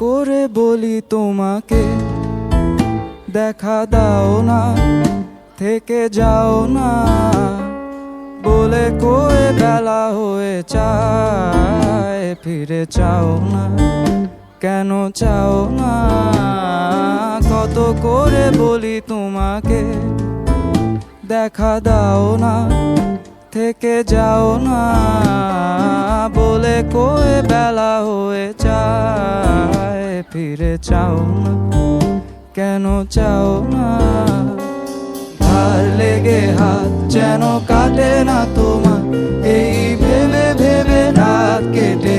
করে বলি তোমাকে, দেখা দাও না, থেকে যাও না, বলে কয়ে বেলা হয়ে যায়, ফিরে চাও না, কেন চাও না? কত করে বলি তোমাকে, দেখা দাও না, থেকে যাও না, বলে কয়ে বেলা হয়ে যায়, ফিরে চাও না, কেন চাও না? ধার লেগে হাত যেন কাটে না তোমার, এই ভেবে ভেবে রাত কেটে